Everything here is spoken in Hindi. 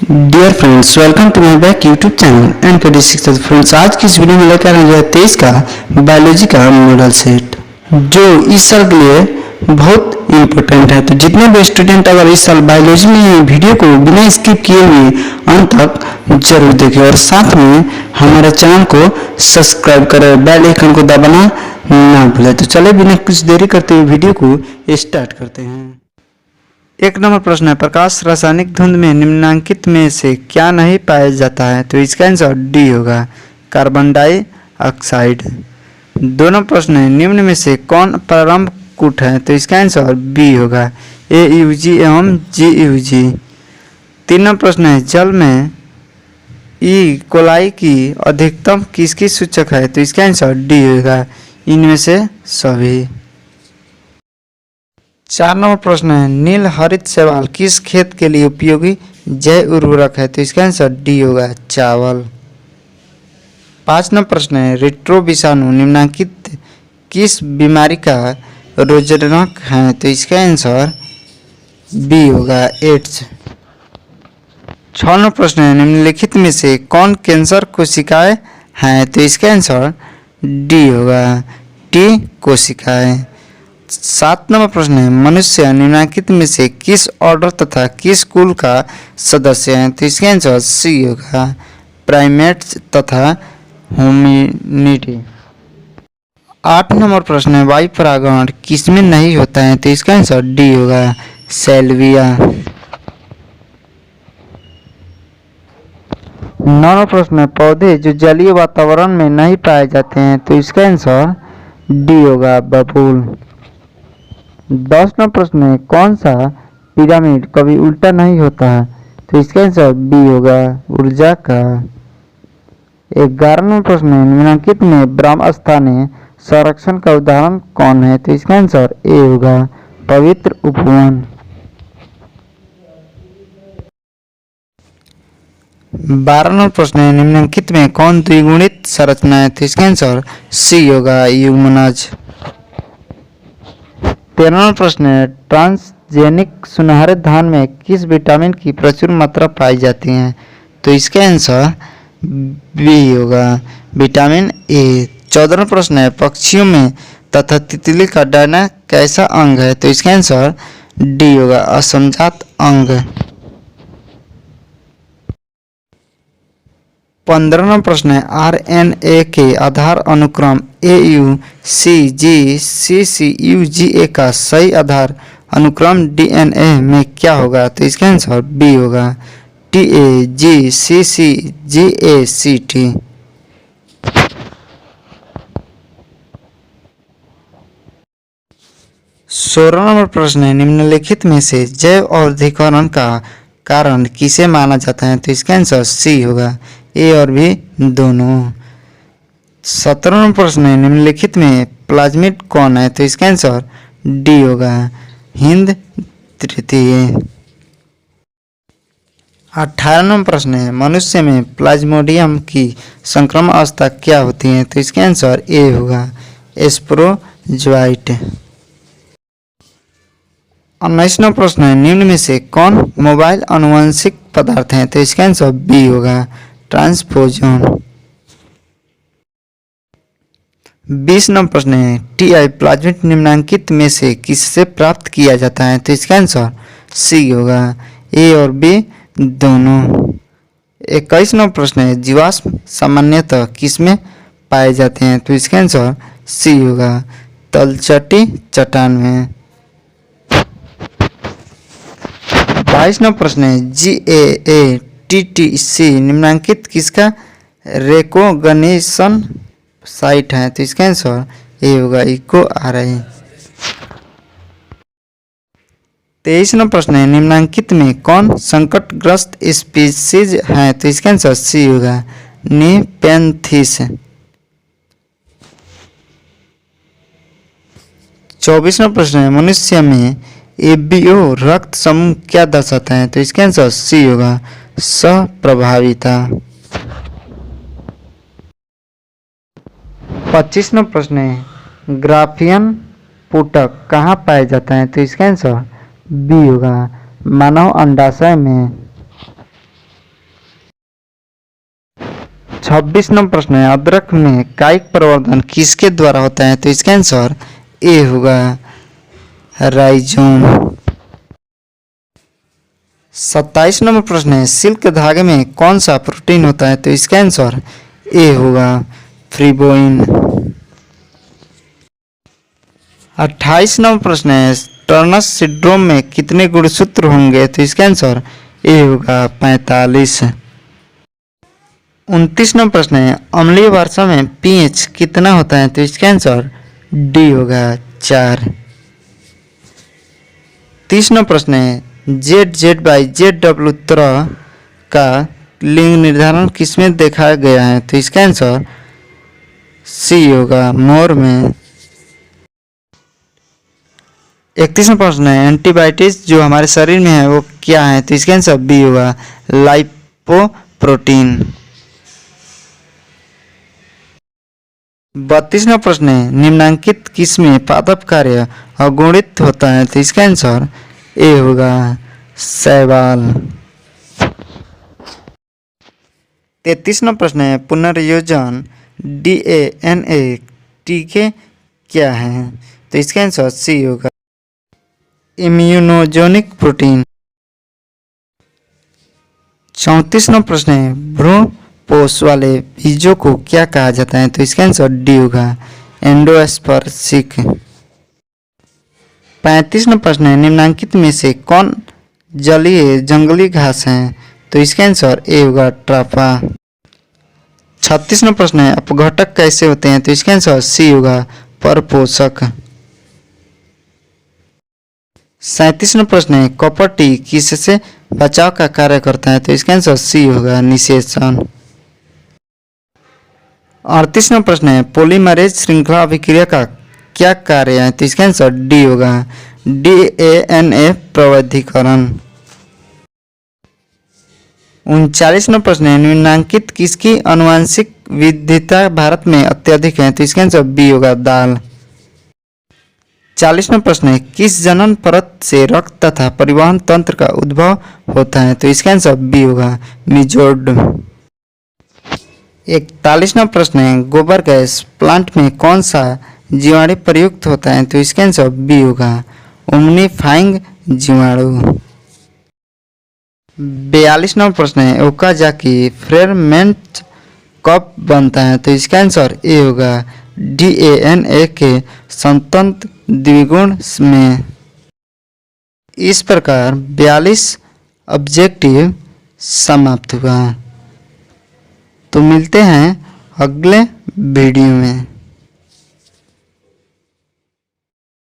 Dear friends, welcome to my back YouTube channel and कडी शिक्षा। फ्रेंड्स, आज की इस वीडियो में लेकर 2023 का बायोलॉजी का मॉडल सेट जो इस साल के लिए बहुत इम्पोर्टेंट है। तो जितने भी स्टूडेंट अगर इस साल बायोलॉजी में वीडियो को बिना स्किप किए हुए अंत तक जरूर देखें और साथ में हमारे चैनल को सब्सक्राइब करें, बेल आइकन को दबाना ना भूलें। तो चले बिना कुछ देरी करते हुए वीडियो को स्टार्ट करते हैं। एक नंबर प्रश्न है, प्रकाश रासायनिक धुंध में निम्नलिखित में से क्या नहीं पाया जाता है? तो इसका आंसर डी होगा, कार्बन डाइऑक्साइड। दो नंबर प्रश्न है, निम्न में से कौन प्रारंभ कूट है? तो इसका आंसर बी होगा, AUG एवं GUG। तीन नंबर प्रश्न है, जल में ई कोलाई की अधिकतम किसकी सूचक है? तो इसका आंसर डी होगा, इनमें से सभी। चार नंबर प्रश्न है, नील हरित शैवाल किस खेत के लिए उपयोगी जैव उर्वरक है? तो इसका आंसर डी होगा, चावल। पाँच नंबर प्रश्न है, रेट्रो विषाणु निम्नलिखित किस बीमारी का रोगजनक है? तो इसका आंसर बी होगा, एड्स। छह नंबर प्रश्न है, निम्नलिखित में से कौन कैंसर कोशिकाएं हैं? तो इसका आंसर डी होगा, टी कोशिकाएं। सात नंबर प्रश्न है, मनुष्य निम्नलिखित में से किस ऑर्डर तथा किस कुल का सदस्य है? तो इसका आंसर सी होगा, प्राइमेट्स तथा होमिनिडी। आठ नंबर प्रश्न है, वायु परागण किसमें नहीं होता है? तो इसका आंसर डी होगा, सेल्विया। नौ नंबर प्रश्न है, पौधे जो जलीय वातावरण में नहीं पाए जाते हैं? तो इसका आंसर डी होगा, बबूल। 10 नंबर प्रश्न है, कौन सा पिरामिड कभी उल्टा नहीं होता है? तो इसका आंसर बी होगा, ऊर्जा का। 11 नंबर प्रश्न है, निम्नलिखित में ब्रह्म स्थानीय संरक्षण का उदाहरण कौन है? तो इसका आंसर ए होगा, पवित्र उपवन। 12 नंबर प्रश्न है, निम्नलिखित में कौन द्विगुणित संरचना है? तो इसका आंसर सी होगा, यूमनज। 13 नंबर प्रश्न है, ट्रांसजेनिक सुनहरे धान में किस विटामिन की प्रचुर मात्रा पाई जाती है? तो इसका आंसर बी होगा, विटामिन ए। 14 नंबर प्रश्न है, पक्षियों में तथा तितली का डरना कैसा अंग है? तो इसका आंसर डी होगा, असमजात अंग। 15 नंबर प्रश्न है, RNA के आधार अनुक्रम AUCGCCUGA का सही आधार अनुक्रम DNA में क्या होगा? तो इसका आंसर बी होगा, TAGCCGACT। 16 नंबर प्रश्न है, निम्नलिखित में से जैव औषधीकरण का कारण किसे माना जाता है? तो इसका आंसर सी होगा, ए और बी दोनों। 17 नंबर प्रश्न है, निम्नलिखित में प्लाज्मिड कौन है? तो इसका आंसर डी होगा, हिंद तृतीय। 18 नंबर प्रश्न है, मनुष्य में प्लाज्मोडियम की संक्रमण अवस्था क्या होती है? तो इसका आंसर ए होगा, स्पोरोजोइट। 19 नंबर प्रश्न है, निम्न में से कौन मोबाइल आनुवंशिक पदार्थ है? तो इसका आंसर बी होगा, ट्रांसपोजोन। 20 नंबर प्रश्न है, TI प्लाज्मिड निम्नलिखित में से किससे प्राप्त किया जाता है? तो इसका आंसर सी होगा, ए और बी दोनों। 21 नंबर प्रश्न है, जीवाश्म सामान्यतः किसमें पाए जाते हैं? तो इसका आंसर सी होगा, तलछटी चट्टान में। 22 नंबर प्रश्न है, GAATTC निम्नलिखित किसका रेकोगनिशन साइट है? तो इसका आंसर ए होगा, EcoRI। 23 नंबर प्रश्न है, निम्नलिखित में कौन संकटग्रस्त स्पीसीज है? तो इसका आंसर सी होगा, नेपेंथिस। 24 नंबर प्रश्न है, मनुष्य में ABO रक्त समूह क्या दर्शाता है? तो इसका आंसर सी होगा, सप्रभाविता। 25 नंबर प्रश्न है, ग्राफियन पुटक कहाँ पाया जाता है? तो इसका आंसर बी होगा, मानव अंडाशय में। 26 नंबर प्रश्न है, अदरक में कायिक प्रवर्धन किसके द्वारा होता है? तो इसका आंसर ए होगा, राइजोम। 27 नंबर प्रश्न है, सिल्क धागे में कौन सा प्रोटीन होता है? तो इसका आंसर ए होगा, फ्रीबोइन। 28 नंबर प्रश्न है, टर्नर सिंड्रोम में कितने गुणसूत्र होंगे? तो इसका आंसर ए होगा, 45। 29 नंबर प्रश्न है, अम्लीय वर्षा में पीएच कितना होता है? तो इसका आंसर डी होगा, 4। 30 नंबर प्रश्न है, ZZ/ZW तरह का लिंग निर्धारण किसमें देखा गया है? तो इसका आंसर सी होगा, मोर में। 31 नंबर प्रश्न है, एंटीबायोटिक्स जो हमारे शरीर में है वो क्या है? तो इसका आंसर बी होगा, लाइपोप्रोटीन। 32 नंबर प्रश्न है, निम्नलिखित किसमें पादप कार्य अगुणित होता है? तो इसका आंसर ए होगा, शैवाल। 33 नंबर प्रश्न है, पुनर्योजन DNA टीके क्या है? तो इसका आंसर सी होगा, इम्यूनोजेनिक प्रोटीन। 34 नंबर प्रश्न है, भ्रूण पोष वाले बीजों को क्या कहा जाता है? तो इसका आंसर डी होगा, एंडोस्पर्शिक। 35 नंबर प्रश्न है, निम्नलिखित में से कौन जलीय जंगली घास है? तो इसका आंसर ए होगा, ट्राफा। 36 नंबर प्रश्न है, अपघटक कैसे होते हैं? तो इसका आंसर सी होगा, परपोषक। 37 नंबर प्रश्न है, कॉपर टी किससे बचाव का कार्य करता है? तो इसका आंसर सी होगा, निषेचन। 38 नंबर प्रश्न है, पॉलीमरेज श्रृंखला अभिक्रिया का क्या कार्य है? तो इसका आंसर डी होगा, DNA प्रवर्धीकरण। 39 नंबर प्रश्न है, निम्नलिखित किसकी आनुवंशिक विविधता भारत में अत्यधिक है? तो इसका आंसर बी होगा, दाल। 40 नंबर प्रश्न है, किस जनन परत से रक्त तथा परिवहन तंत्र का उद्भव होता है? तो इसका आंसर बी होगा, मिजोड। 41 नंबर प्रश्न है, गोबर गैस प्लांट में कौन सा जीवाणु प्रयुक्त होता है? तो इसका आंसर बी होगा, ओमनीफाइंग जीवाणु। 42 नंबर प्रश्न है, ओकाजाकी फ्रेगमेंट कब बनता है? तो इसका आंसर ए होगा, DNA के स्वतंत्र द्विगुण में। इस प्रकार 42 ऑब्जेक्टिव समाप्त हुआ। तो मिलते हैं अगले वीडियो में।